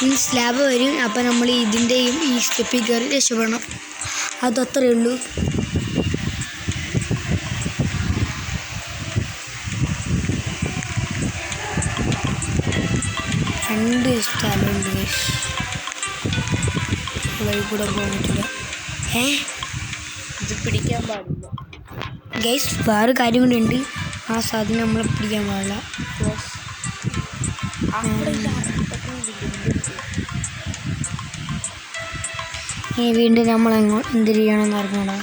ഈ സ്ലാബ് വരും. അപ്പം നമ്മൾ ഇതിൻ്റെയും ഈ സ്റ്റെപ്പിൽ കയറി രക്ഷപ്പെടണം. അതത്രയേ ഉള്ളൂ. രണ്ട് സ്ഥലമുണ്ട് വഴി കൂടെ പോകാൻ പറ്റില്ല. ഇത് പിടിക്കാൻ പാടില്ല ഗൈസ്. വേറെ കാര്യം കൂടെ ഉണ്ട്. ആ സാധനം നമ്മളെ പിടിക്കാൻ പാടില്ല. ഇനി വീണ്ടും നമ്മൾ എന്ത് ചെയ്യണമെന്ന് അറിഞ്ഞോളാം.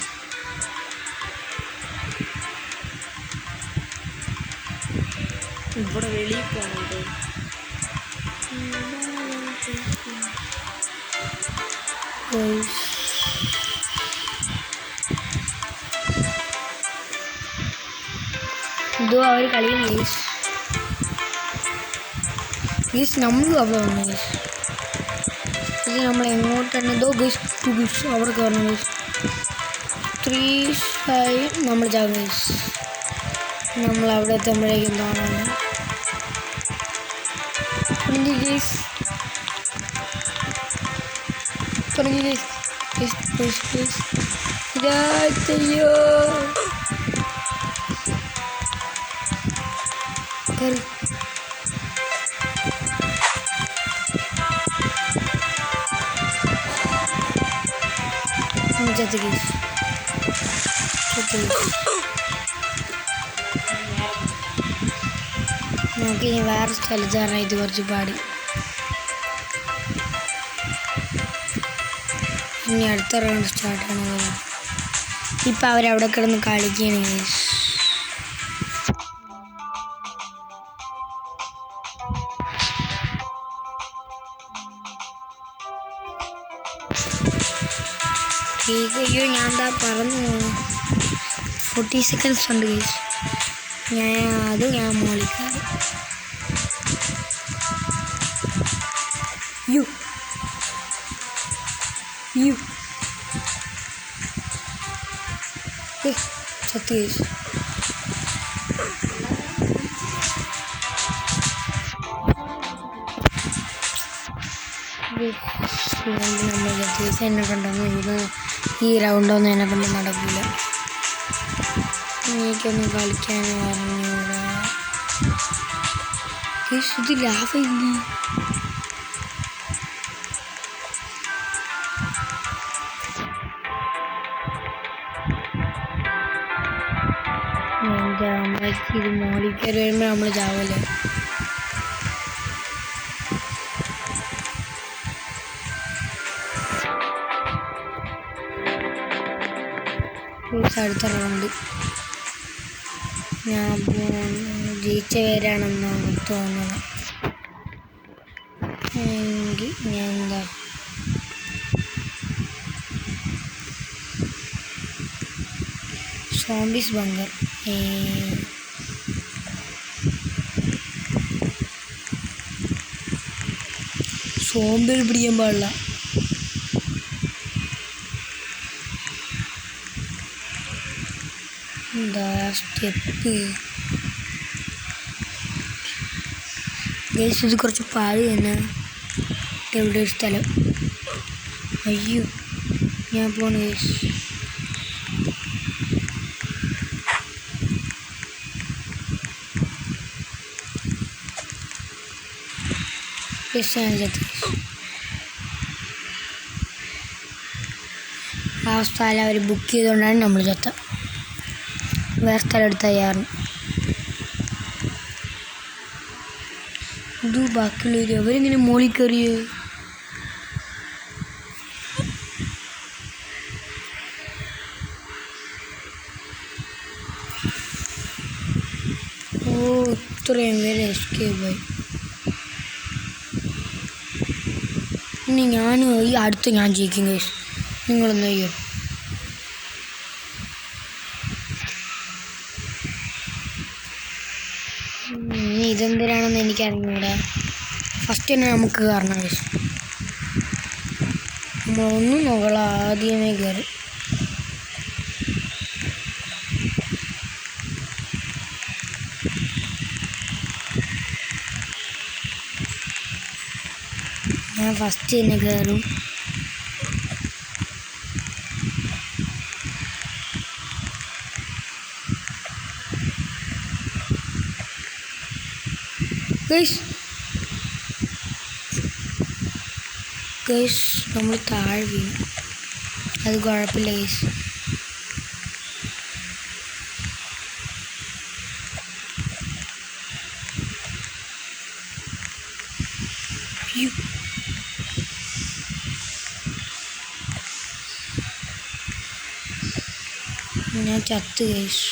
ഇവിടെ വെളിയിൽ പോകുന്നുണ്ട്. ഇതോ അവർ കളിയും ഗീസ്. നമ്മൾ അവിടെ വന്നു ഗീസ്. ഇത് നമ്മൾ എങ്ങോട്ടാണ്? ഇതോ ഗീസ് 2 ഗീസ് അവിടെ കയറണം ഗീസ്. 3 5 നമ്മൾ ചാവും ഗീസ്. നമ്മൾ അവിടെ എത്തുമ്പോഴേക്കും എന്താണ് ഗീസ് തുടങ്ങി ഗീസ്. ഇതായോ കയറി. ചത്ത് ഗീസ്. നമുക്ക് ഇനി വേറെ സ്ഥലത്ത് പറഞ്ഞാൽ ഇത് കുറച്ച് പാടി. ഇനി അടുത്ത റൗണ്ട് സ്റ്റാർട്ടാണ്. ഇപ്പം അവരവിടെ കിടന്ന് കളിക്കുകയാണ് ഗീസ്. അയ്യോ ഞാൻ എന്താ പറഞ്ഞു. 40 സെക്കൻഡ്സ് ഉണ്ട് ഗൈസ്. ഞാൻ മോളിക്കാം. സത്യ ഗൈസ്. നമ്മൾ എന്നെ കൊണ്ടൊന്നും ഇത് ഈ റൗണ്ടൊന്നും എന്നെ കൊണ്ട് നടക്കില്ല. എനിക്കൊന്നും കളിക്കാൻ പറഞ്ഞൂടാ. ഇത് ലാഭമില്ല. ഇത് മോളിൽ കയറി വരുമ്പോൾ നമ്മൾ ചാവല്ലേ. അടുത്ത റൗണ്ട് ഞാൻ ജയിച്ച പേരാണെന്നാണ് തോന്നുന്നത്. എങ്കിൽ ഞാൻ എന്താ സോംബീസ് ബങ്കർ. സോംബികൾ പിടിക്കാൻ പാടില്ല. എന്താ സ്റ്റെപ്പ് ഗൈസ്. ഇത് കുറച്ച് പാട് തന്നെ. എവിടെ ഒരു സ്ഥലം. അയ്യോ ഞാൻ പോണു ഗൈസ്. ആ സ്ഥലം അവർ ബുക്ക് ചെയ്തുകൊണ്ടാണ് നമ്മൾ ചത്ത. വേറെ സ്ഥലം എടുത്ത് തയ്യാറുണ്ട്. ഇത് ബാക്കിയുള്ളവർ അവരിങ്ങനെ മോളിൽ കയറിയേ. ഓ ഇത്രയും പേര് എസ്കേപ്പായി. ഇനി ഞാൻ ഈ അടുത്ത് ഞാൻ ജയിക്കും ഗൈസ്. നിങ്ങളൊന്നും അയ്യോ ഇനി ഇതെന്തിനാണെന്ന് എനിക്കറിഞ്ഞൂടാ. ഫസ്റ്റ് തന്നെ നമുക്ക് കയറണം ഗൈസ്. നമ്മളൊന്നും നോക്കള ആദ്യമേ കയറി. ഞാൻ ഫസ്റ്റ് തന്നെ കയറും. ഗൈസ് നമ്മൾ താഴെ വീണു. അത് കുഴപ്പമില്ല ഗൈസ്. ഞാൻ ചത്ത് ഗൈസ്.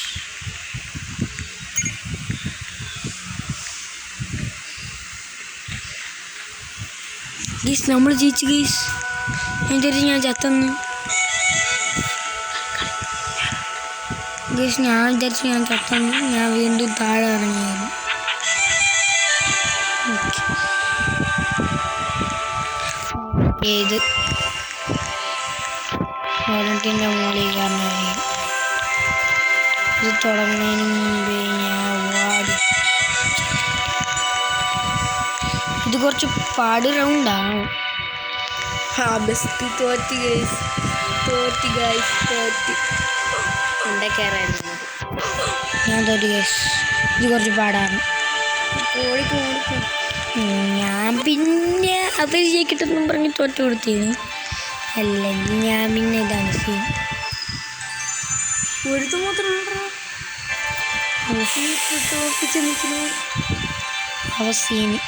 ഗൈസ് നമ്മൾ ജയിച്ചു ഗൈസ്. ഞാൻ ചത്തെന്ന് ഗൈസ്. ഞാൻ വിചാരിച്ചു ഞാൻ ചത്തെന്ന്. ഞാൻ വീണ്ടും താഴെ ഇറങ്ങിയായിരുന്നു. ഇത് വോളണ്ടിൻ്റെ മുകളിൽ കാരണം ഇത് തുടങ്ങുന്നതിന് മുമ്പേ ഞാൻ വാടി. ഇത് കുറച്ച് പാട് റൗണ്ടാവും. Best തോറ്റി guys. എൻ്റെ കയറായിരുന്നു. ഞാൻ തോറ്റി ഗൈസ്. ഇത് കുറച്ച് പാടാണ്. ഞാൻ പിന്നെ അവർ ജയിക്കട്ടെന്നും പറഞ്ഞ് തോറ്റു കൊടുത്തേന്. അല്ലെങ്കിൽ ഞാൻ പിന്നെ ഇതാണ് സീൻ. ഒരുത്ത് മാത്രം അവ സീന്.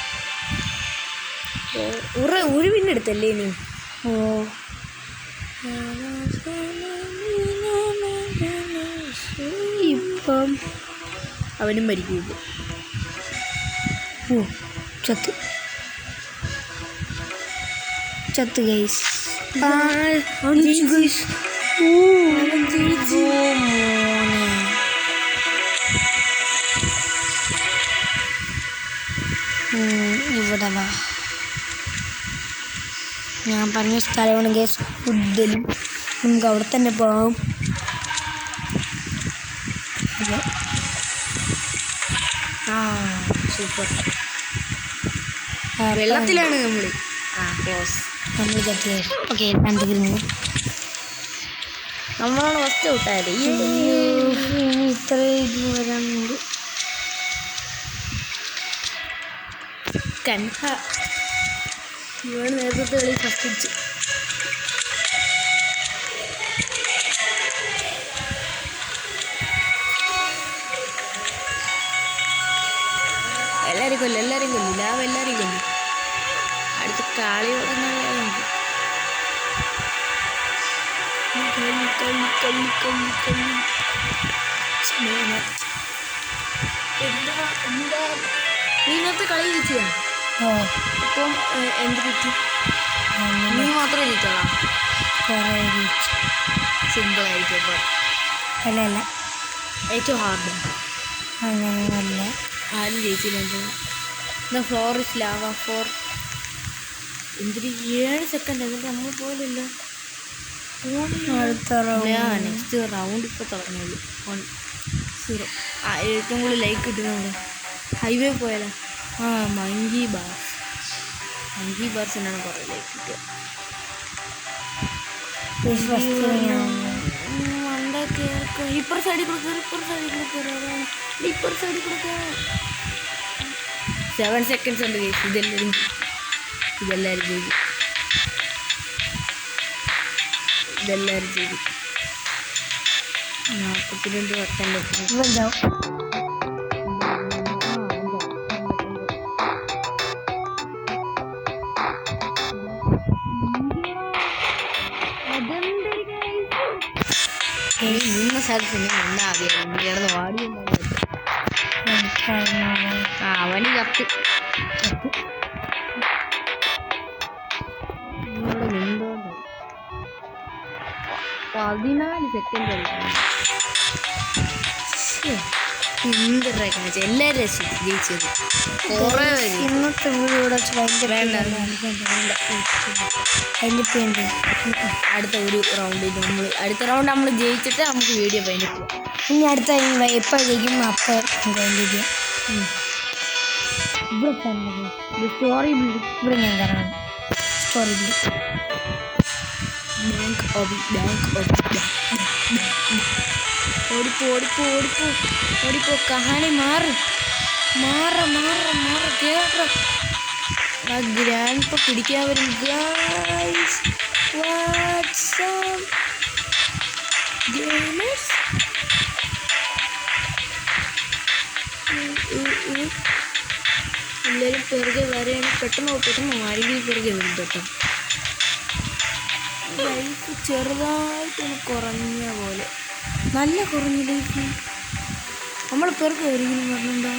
ഒരു പിന്നെടുത്തല്ലേ നീ? ഓ ഇപ്പം അവനും മരിക്കും. ഓ ചത്ത് ഗൈസ്. ഇവിടെ വാ. ഞാൻ പറഞ്ഞ സ്ഥലമാണ് ഗൈസ് കൂടുതലും. നമുക്ക് അവിടെ തന്നെ പോകാം. സൂപ്പർ. വെള്ളത്തിലാണ് നമ്മൾ. ക്ലോസ്. നമ്മൾ ചത്ത് ഗൈസ്. ഓക്കെ കണ്ടിരുന്നു. നമ്മളാണ് ഫസ്റ്റ് ഔട്ടായത്. ഇത്ര ഇത് വരാനുണ്ട്. കൻഹ ഇവൾ നേരത്തെ കളി ഫസ്റ്റ് അടിച്ചു. എല്ലാവരും കൊല്ലും. ലാവ് എല്ലാവരെയും കൊല്ലും. അടുത്ത കളി തുടങ്ങാനുണ്ട്. നീ ഇന്നത്തെ കളി ജയിച്ചതാണ്. അപ്പം എന്ത് പറ്റി? നീ മാത്രമേ ജയിച്ചോളാം. കുറേ ജയിച്ചു. സിമ്പിളായിരിക്കും. അപ്പോൾ അല്ല ഏറ്റവും ഹാർഡ് അങ്ങനെയല്ല. ആരും ജയിച്ചില്ല. എന്നാ ഫ്ലോറിസ് ലാവ ഫോർ എന്തൊരു 7 സെക്കൻഡ്. എന്നിട്ട് നമ്മൾ പോലല്ലോ. നെക്സ്റ്റ് റൗണ്ട് ഇപ്പോൾ തുടങ്ങിയുള്ളൂ. 1-0. ഏറ്റവും കൂടുതൽ ലൈക്ക് കിട്ടുന്നുണ്ട്. ഹൈവേ പോയാലോ? മങ്കി ബാർസിനാണ് കുറേ ലൈക്ക് കിട്ടുക. ഇപ്പർ സൈഡിൽ കൂടെ കയറി. 7 സെക്കൻഡ്സ് ഉണ്ട് കേസ്. ഇതെല്ലാവരും ചെയ്തു. 42 സെക്കൻഡ്. നിന്ന സ്ഥലത്ത് നിന്നാ കിടന്ന് വാടി. അവന് ചത്ത്. ഇവിടെ നിന്നോണ്ട് 14 സെക്കൻഡ് എന്തൊക്കെ എല്ലാവരും ജയിച്ചത്. കുറേ ഇന്നത്തെ വീഡിയോ അടുത്ത റൗണ്ട് നമ്മൾ ജയിച്ചിട്ട് നമുക്ക് വീഡിയോ പൈൻഡ് പോകാം. ഇനി അടുത്ത എപ്പോൾ ജയിക്കും അപ്പം ഇവിടെ സ്റ്റോറി ഇവിടെ ഞാൻ കാണാം. സോറി ഓടിപ്പോ കഹാനി മാറ് കേറ ആ ഗ്രാൻഡ് ഇപ്പൊ പിടിക്കാൻ വരും ഗൈസ് വാട്സ്ആപ്പ് ഗെയിമേഴ്സ് എല്ലാവരും പിറകെ വരെയാണ് പെട്ടെന്ന് ആരെങ്കിലും പിറകെ വരും കേട്ടോ ലൈഫ് ചെറുതായിട്ടൊന്ന് കുറഞ്ഞ പോലെ നല്ല കുറഞ്ഞ ലൈഫ് നമ്മൾ പിറകെ ആരെങ്കിലും പറഞ്ഞിട്ടുണ്ടോ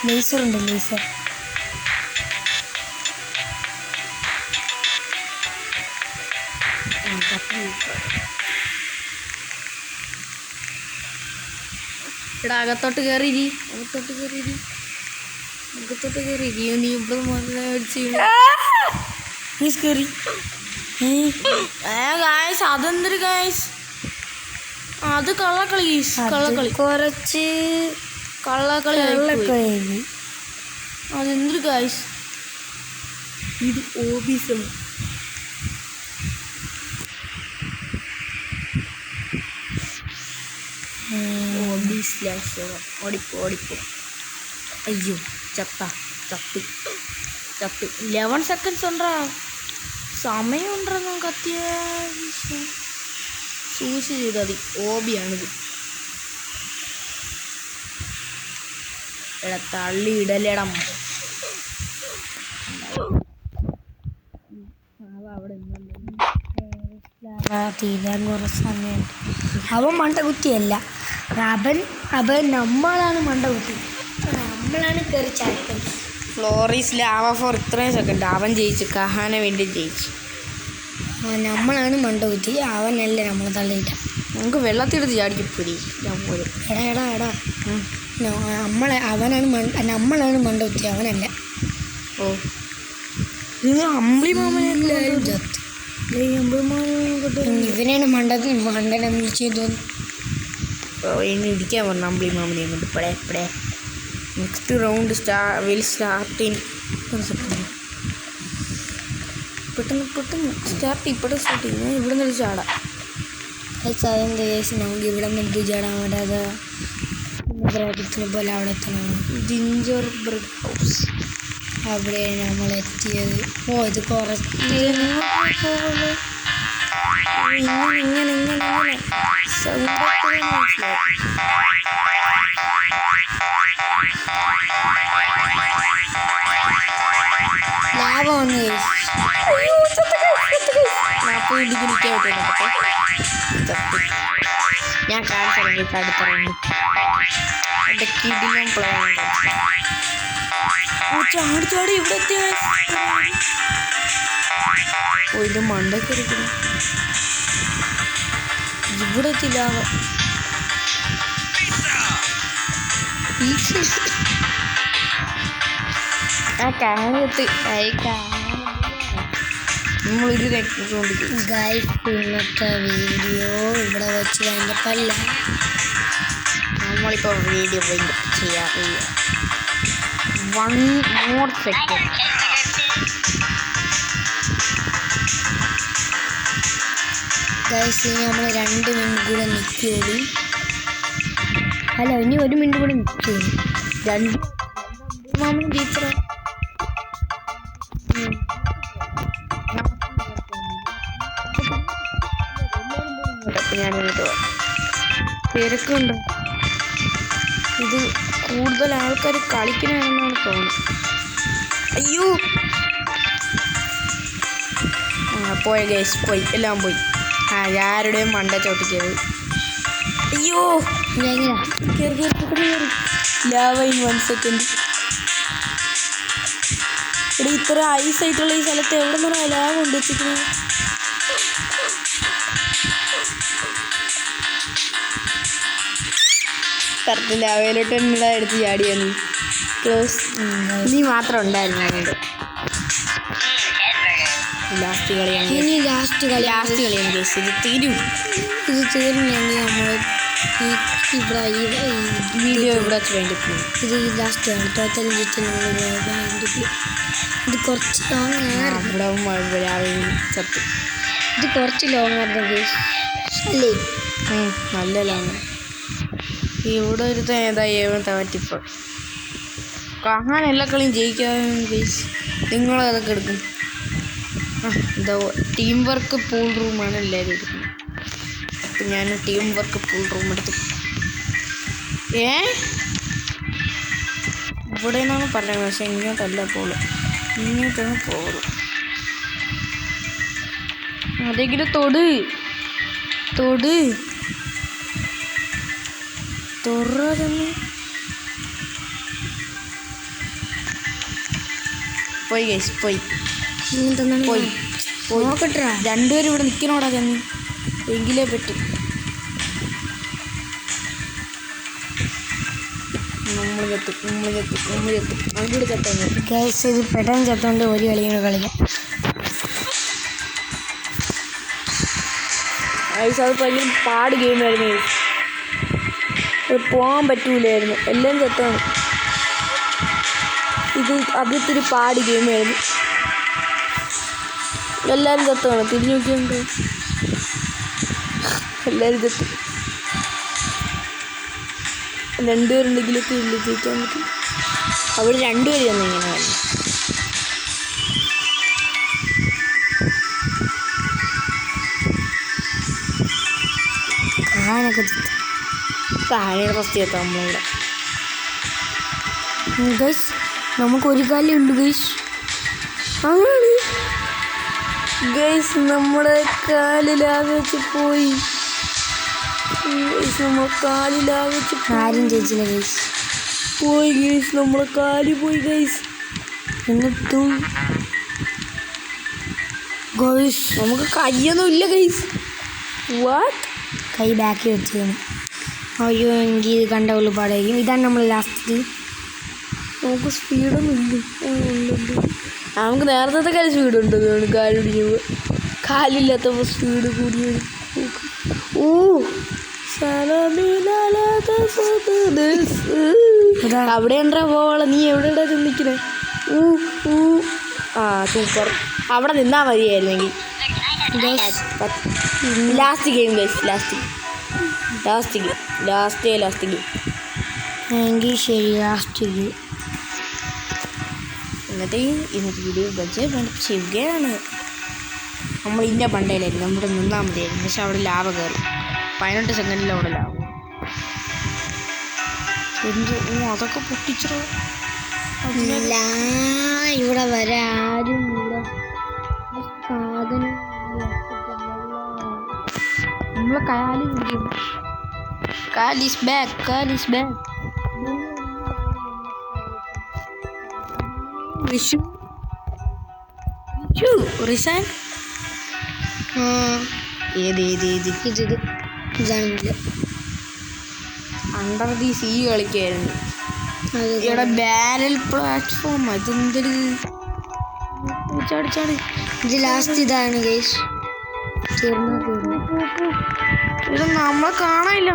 ലേസർ ഉണ്ട് ലേസർ എടാ അകത്തോട്ട് കയറിയിരി നീ ഇവിടെ മീസ് കയറി ഗായ്സ് അതെന്തൊരു ഗായ്സ് അത് കള്ളക്കളി കുറച്ച് കള്ളക്കളി അതെന്തൊരു ഗായ്സ് ഇത് ഓബീസം ഓടിപ്പോ അയ്യോ ചത്ത് 11 സെക്കൻഡ്സ് ഉണ്ടാ സമയം ഉണ്ടോ നമുക്ക് അത്യാവശ്യം സൂക്ഷിച്ച് ചെയ്താൽ മതി ഓബിയാണിത് എടാ തള്ളി ഇടലടം അവിടെ തീരാൻ കുറച്ച് സമയമുണ്ട് അവൻ മണ്ട കുത്തിയല്ല അവൻ നമ്മളാണ് മണ്ട കുത്തി നമ്മളാണ് കയറി ചായക്കൽ ഫ്ലോറീസ് ലാവ ഫോർ ഇത്രയും സെക്കൻഡ് അവൻ ജയിച്ചു കഹാനെ വേണ്ടി ജയിച്ചു നമ്മളാണ് മണ്ട കുത്തി അവനല്ല നമ്മൾ തള്ളിയിട്ട നമുക്ക് വെള്ളത്തിലെടുത്ത് ചാടിക്കപ്പൊരി എടാ നമ്മളാണ് മണ്ട കുത്തി അവനല്ല ഓ നിങ്ങൾ അമ്പിളി മാമനെല്ലാവരും ചത്ത് ഇവനാണ് മണ്ടനെന്ന് ചെയ്തു ഇനി ഇടിക്കാൻ പറഞ്ഞു അമ്പിളി മാമനെ കൊണ്ട് പടേ next round will start in പെട്ടെന്ന് സ്റ്റാർട്ട് ചെയ്യുന്നു ഇവിടെ നിന്ന് ചാടാം അതെന്താ കേസ് നമുക്ക് ഇവിടെ നിന്ന് ചാടാൻ പറ്റാതെ ബ്രോഡത്തിന് പോലെ അവിടെ എത്തണം ജിഞ്ചർ ബ്രെഡ് ഹൗസ് അവിടെ നമ്മൾ എത്തിയത് ഇത് കുറച്ച് ഇങ്ങനെ ലാഭം വന്നു ഞാൻ കാണിച്ചിറങ്ങി അടുത്തിറങ്ങി എൻ്റെ കിടിലും പ്ലാൻ ചാടി ഇവിടെ എത്തി ഇത് മണ്ടൊക്കെ ഇരിക്കുന്നു ഇവിടെ എത്തില്ല ആ കാലത്ത് നമ്മളിത് രക്ഷിച്ചുകൊണ്ടിരിക്കും ഗൈസ് ഇന്നത്തെ വീഡിയോ ഇവിടെ വെച്ച് വൈൻഡപ്പല്ല നമ്മളിപ്പോൾ വീഡിയോ വൈൻഡപ്പ് ചെയ്യാറില്ല 1 more second ഗൈസ് ഇനി നമ്മൾ 2 മിനിറ്റ് കൂടെ നിൽക്കുകയുള്ളൂ അല്ല ഇനി 1 മിനിറ്റ് കൂടെ നിൽക്കുകയുള്ളൂ 2 മാമനും ടീച്ചറോ ഞാനിങ്ങോട്ട് തിരക്കുണ്ട് ഇത് കൂടുതൽ ആൾക്കാർ കളിക്കണമെന്നാണ് തോന്നുന്നത് അയ്യോ പോയ ഗൈസ് പോയി എല്ലാം പോയി ആരുടെയും മണ്ട ചോട്ടിക്കത് അയ്യോ കയറി ലാവ ഇൻ 1 സെക്കൻഡ് ഇവിടെ ഇത്ര ഐസായിട്ടുള്ള ഈ സ്ഥലത്ത് എവിടെ നിന്നാണ് ലാവ കൊണ്ട് വെച്ചിരിക്കുന്നത് കറക്റ്റ് ലാവയിലോട്ട് തന്നെ എടുത്ത് ചാടിയാണ് ക്ലോസ് നീ മാത്രം ഉണ്ടായിരുന്നു അങ്ങോട്ട് ലാസ്റ്റ് കളിയാണ് ഇനി ലാസ്റ്റ് കളിയാണ് ഗൈസ് ഇത് തീരും തീരുന്നെങ്കിൽ നമ്മൾ ഈ ഇവിടെ വീഡിയോ ഇവിടെ വെച്ച് വേണ്ടി പോകും. ഇത് ലാസ്റ്റാണ് ടോട്ടൽ ഇത് കുറച്ച് ലോങ് ആയിരുന്നു. അവിടെ ചത്തു. ഇത് കുറച്ച് ലോങ് ആയിരുന്നു ഗൈസ് അല്ലേ? നല്ല ലോങ്. ഇവിടെ ഒരു ഏതാ പറ്റിപ്പോൾ കാണാൻ എല്ലാ കളിയും ജയിക്കാതെ ഗൈസ്. നിങ്ങളതൊക്കെ എടുക്കും. എന്താ ടീം വർക്ക് പൂൾ റൂമാണ് എല്ലാവരും എടുക്കുന്നത്. അപ്പം ഞാൻ ടീം വർക്ക് പൂൾ റൂം എടുത്തു. ഇവിടെ നിന്നാണ് പറയുന്നത്, പക്ഷെ ഇങ്ങോട്ടല്ല പോള്, ഇങ്ങോട്ടാണ് പോള്. അതെങ്കിലും തൊട് തന്നെ പോയി ഗൈസ്, പോയി നോക്കട്ടാ. രണ്ടുപേരും ഇവിടെ നിൽക്കണോടാ തന്നെ, എങ്കിലേ പറ്റും. നമ്മൾ ചത്തും അവിടെ ചത്താൻ ഗൈസ് ഇത് പെട്ടെന്ന് ചത്തോണ്ട് ഒരു കളിയാണ് കളിക്കാം. ഗൈസ് അത് ഭയങ്കര പാട് ഗെയിമായിരുന്നു ഗൈസ്. അത് പോകാൻ പറ്റൂലായിരുന്നു, എല്ലാം ചത്താണ്. അതിത്തിരി പാട് ഗെയിമായിരുന്നു. എല്ലാവരും ചത്താണ്. തിരിഞ്ഞു നോക്കിയുണ്ട്, എല്ലാവരും ചത്തു. രണ്ടുപേരുണ്ടെങ്കിലൊക്കെ ഇല്ല ജയിക്കാൻ പറ്റും. അവിടെ രണ്ടുപേരും തന്നെ ഇങ്ങനെ വന്നു. കാണാനൊക്കെ ചത്തു. താഴെ ഫസ്റ്റ് എത്താം നമ്മളിവിടെ. ഗൈസ് നമുക്ക് ഒരു കാലേ ഉള്ളൂ ഗൈസ്. ഗൈസ് നമ്മുടെ കാലിലാകെ വെച്ച് പോയി. നമ്മൾ കാലിലാകെ വെച്ച് ആരും ജയിച്ചില്ല ഗൈസ്. പോയി ഗൈസ്, നമ്മളെ കാലി പോയി ഗൈസ്. എന്നിട്ടും ഗൈസ് നമുക്ക് കയ്യൊന്നും ഇല്ല ഗൈസ്. വാട്ട്? കൈ ബാക്കി വെച്ചാണ്. അയ്യോ എനിക്ക് ഇത് കണ്ട ഉള്ളിപ്പാടായിരിക്കും. ഇതാണ് നമ്മൾ ലാസ്റ്റ്. നമുക്ക് സ്പീഡൊന്നും ഇല്ല. നമുക്ക് നേരത്തെ കാര്യം സ്പീഡുണ്ട്. കാല് പിടിക്കുമ്പോൾ കാലില്ലാത്തപ്പോൾ സ്പീഡ് കൂടി. അവിടെ എന്താ പോവാളെ, നീ എവിടെയാ ചിന്തിക്കണേ? സൂപ്പർ. അവിടെ നിന്നാ മതിയായിരുന്നെങ്കിൽ. Last game guys, last game എങ്കിൽ ശരി, ലാസ്റ്റ് ഗെയിം. എന്നിട്ട് ഇന്നത്തെ വീഡിയോ ചെയ്യുകയാണ്. നമ്മൾ ഇതിൻ്റെ പണ്ടയിലായിരുന്നു, നമ്മുടെ നിന്നാൽ മതിയായിരുന്നു. പക്ഷെ അവിടെ ലാവ കയറി 18 സെക്കൻഡിൽ അവിടെ ലാവ. അതൊക്കെ പൊട്ടിച്ചോ. ഇവിടെ വരെ ആരും ഇവിടെ സാധനം നമ്മളെ കാലീസ് ബാക്ക്. റിസാൻ ഇതാണില്ല. അണ്ടർ ദി സീ കളിക്കായിരുന്നു. ഇവിടെ ബാരൽ പ്ലാറ്റ്ഫോം. അതെന്തൊരു ചാടി. ഇത് ലാസ്റ്റ് ഇതാണ് ഗൈസ്. ഇവിടെ നമ്മളെ കാണാനില്ല.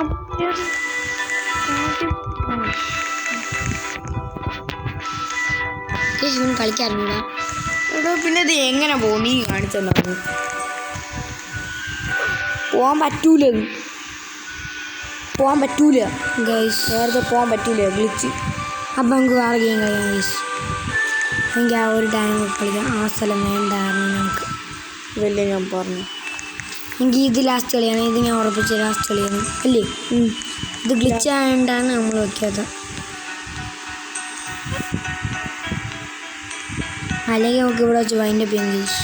കളിക്കാറുണ്ടോ ഇവിടെ? പിന്നെ ഇത് എങ്ങനെ പോകും? നീ കാണിച്ചെന്നു പോകാൻ പറ്റൂല ഗൈസ്. നേരത്തെ പോകാൻ പറ്റൂല, ഗ്ലിച്ച്. അപ്പം നമുക്ക് വേറെ ഗെയിം കളിക്കാം ഗൈസ്. എനിക്ക് ആ ഒരു ടൈം കളിക്കാം. ആ സ്ഥലം വേണ്ടായിരുന്നു നമുക്ക്. ഇതല്ലേ ഞാൻ പറഞ്ഞു. എനിക്ക് ഇത് ലാസ്റ്റ് കളിയാണ്. ഇത് ഞാൻ ഉറപ്പിച്ച ലാസ്റ്റ് കളിയാണ് അല്ലേ? ഇത് ഗ്ലിച്ച് ആയതുകൊണ്ടാണ് നമ്മൾ വയ്ക്കാത്തത്. അല്ലെങ്കിൽ നമുക്ക് ഇവിടെ വെച്ച് വൈൻഡപ്പ് ചെയ്യാം ഗൈസ്.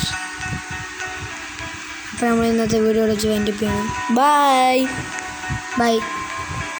അപ്പോൾ നമ്മൾ ഇന്നത്തെ വീഡിയോ വെച്ച് വൈൻഡപ്പ് ചെയ്യണം. ബൈ.